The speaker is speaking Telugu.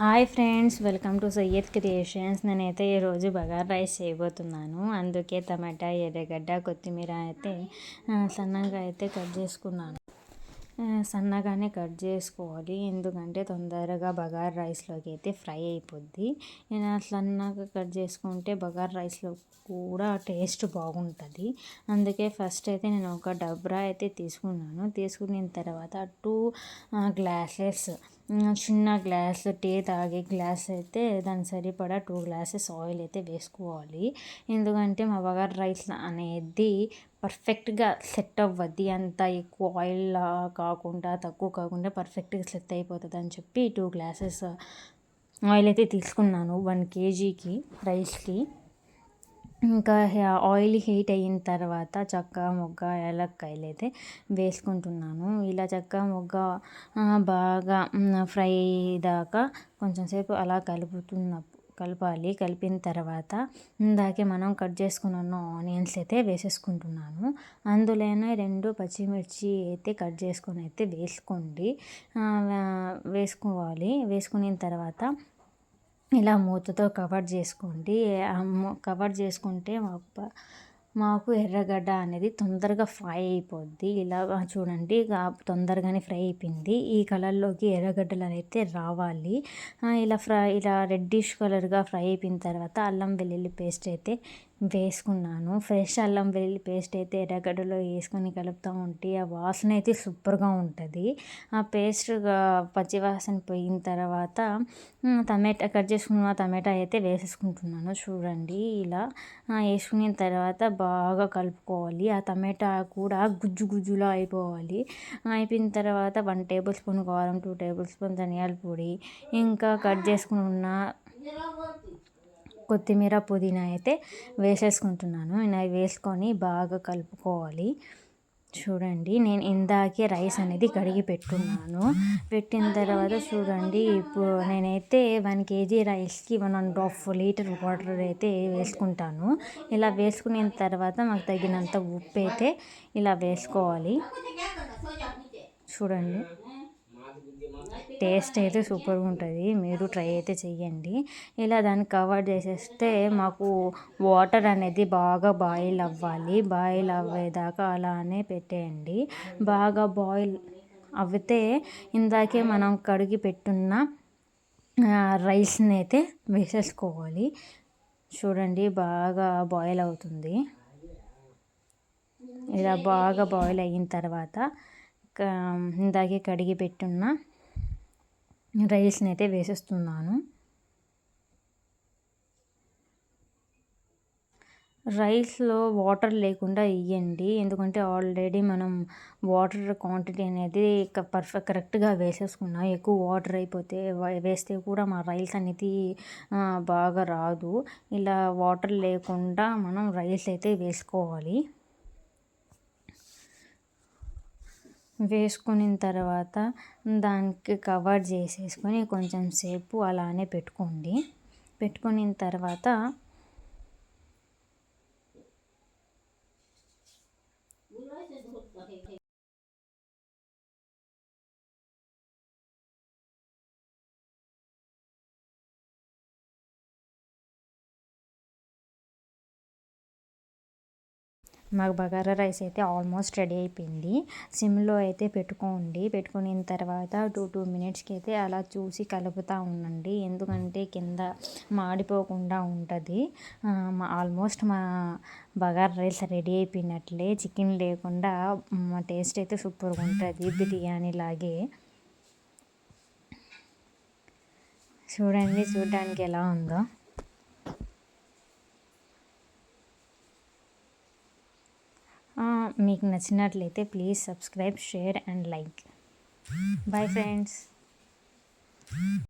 Hi friends, welcome to Syed creations. నేనైతే ఈరోజు బగారా రైస్ చేయబోతున్నాను. అందుకే టమాటా, ఎర్రగడ్డ, కొత్తిమీర అయితే సన్నగా అయితే కట్ చేసుకున్నాను. సన్నగానే కట్ చేసుకోవాలి, ఎందుకంటే తొందరగా బగారా రైస్లోకి అయితే ఫ్రై అయిపోద్ది. నేను సన్నగా కట్ చేసుకుంటే బగారా రైస్లో కూడా టేస్ట్ బాగుంటుంది. అందుకే ఫస్ట్ అయితే నేను ఒక డబ్రా అయితే తీసుకున్నాను. తీసుకున్న తర్వాత 2 గ్లాసెస్, చిన్న గ్లాస్ టీ తాగే గ్లాస్ అయితే దాని సరిపడా 2 గ్లాసెస్ ఆయిల్ అయితే వేసుకోవాలి. ఎందుకంటే మా బగారా రైస్ అనేది పర్ఫెక్ట్గా సెట్ అవ్వద్ది, అంత ఎక్కువ ఆయిల్ కాకుండా తక్కువ కాకుండా పర్ఫెక్ట్గా సెట్ అయిపోతుంది అని చెప్పి 2 గ్లాసెస్ ఆయిల్ అయితే తీసుకున్నాను 1 kgకి రైస్కి. ఇంకా ఆయిల్ హీట్ అయిన తర్వాత చెక్క, మొగ్గ, యాలక్కాయలు అయితే వేసుకుంటున్నాను. ఇలా చెక్క, మొగ్గ బాగా ఫ్రై దాకా కొంచెం సేపు అలా కలపాలి. కలిపిన తర్వాత ఇందాకే మనం కట్ చేసుకున్న ఆనియన్స్ అయితే వేసేసుకుంటున్నాను. అందులోనే 2 పచ్చిమిర్చి అయితే కట్ చేసుకొని అయితే వేసుకోవాలి. వేసుకున్న తర్వాత ఇలా మూతతో కవర్ చేసుకోండి. కవర్ చేసుకుంటే మాకు ఎర్రగడ్డ అనేది తొందరగా ఫ్రై అయిపోద్ది. ఇలా చూడండి, తొందరగానే ఫ్రై అయిపోయింది. ఈ కలర్లోకి ఎర్రగడ్డలు అయితే రావాలి. ఇలా రెడ్డిష్ కలర్గా ఫ్రై అయిపోయిన తర్వాత అల్లం వెల్లుల్లి పేస్ట్ అయితే వేసుకున్నాను. ఫ్రెష్ అల్లం వెల్లుల్లి పేస్ట్ అయితే ఎర్రగడ్డలో వేసుకొని కలుపుతూ ఉంటే ఆ వాసన అయితే సూపర్గా ఉంటుంది. ఆ పేస్ట్ పచ్చివాసన పోయిన తర్వాత కట్ చేసుకున్న టమాటా అయితే వేసేసుకుంటున్నాను. చూడండి, ఇలా వేసుకున్న తర్వాత బాగా కలుపుకోవాలి. ఆ టమాటా కూడా గుజ్జులా అయిపోవాలి. అయిపోయిన తర్వాత 1 టేబుల్ స్పూన్ కారం, 2 టేబుల్ స్పూన్ ధనియాల పొడి, ఇంకా కట్ చేసుకున్న కొత్తిమీర, పుదీనా అయితే వేసేసుకుంటున్నాను. అవి వేసుకొని బాగా కలుపుకోవాలి. చూడండి, నేను ఇందాకే రైస్ అనేది కడిగి పెట్టుకున్నాను. పెట్టిన తర్వాత చూడండి, ఇప్పుడు నేనైతే 1 kg రైస్కి 1.5 లీటర్ వాటర్ అయితే వేసుకుంటాను. ఇలా వేసుకున్న తర్వాత మాకు తగినంత ఉప్పు అయితే ఇలా వేసుకోవాలి. చూడండి, టేస్ట్ అయితే సూపర్గా ఉంటుంది. మీరు ట్రై అయితే చెయ్యండి. ఇలా దాన్ని కవర్ చేసేస్తే మాకు వాటర్ అనేది బాగా బాయిల్ అవ్వాలి. బాయిల్ అవ్వేదాకా అలానే పెట్టేయండి. బాగా బాయిల్ అవితే ఇందాకే మనం కడిగి పెట్టున్న రైస్ని అయితే వేసేసుకోవాలి. చూడండి, బాగా బాయిల్ అవుతుంది. ఇలా బాగా బాయిల్ అయిన తర్వాత ఇందాకే కడిగి పెట్టున్న రైస్ని అయితే వేసేస్తున్నాను. రైస్లో వాటర్ లేకుండా వేయండి, ఎందుకంటే ఆల్రెడీ మనం వాటర్ క్వాంటిటీ అనేది కరెక్ట్గా వేసేసుకున్నాం. ఎక్కువ వాటర్ అయిపోతే వేస్తే కూడా మా రైస్ అనేది బాగా రాదు. ఇలా వాటర్ లేకుండా మనం రైస్ అయితే వేసుకోవాలి. వేసుకున్న తర్వాత దానికి కవర్ చేసేసుకొని కొంచెం సేపు అలానే పెట్టుకోండి. పెట్టుకున్న తర్వాత మాకు బగారా రైస్ అయితే ఆల్మోస్ట్ రెడీ అయిపోయింది. సిమ్లో అయితే పెట్టుకోండి. పెట్టుకున్న తర్వాత 2 మినిట్స్కి అయితే అలా చూసి కలుపుతూ ఉండండి, ఎందుకంటే కింద మాడిపోకుండా ఉంటుంది. ఆల్మోస్ట్ మా బగారా రైస్ రెడీ అయిపోయినట్లే. చికెన్ లేకుండా టేస్ట్ అయితే సూపర్గా ఉంటుంది, బిర్యానీ లాగే. చూడండి, చూడడానికి ఎలా ఉందో. మీకు నచ్చినట్లయితే please subscribe, share and like. Bye friends.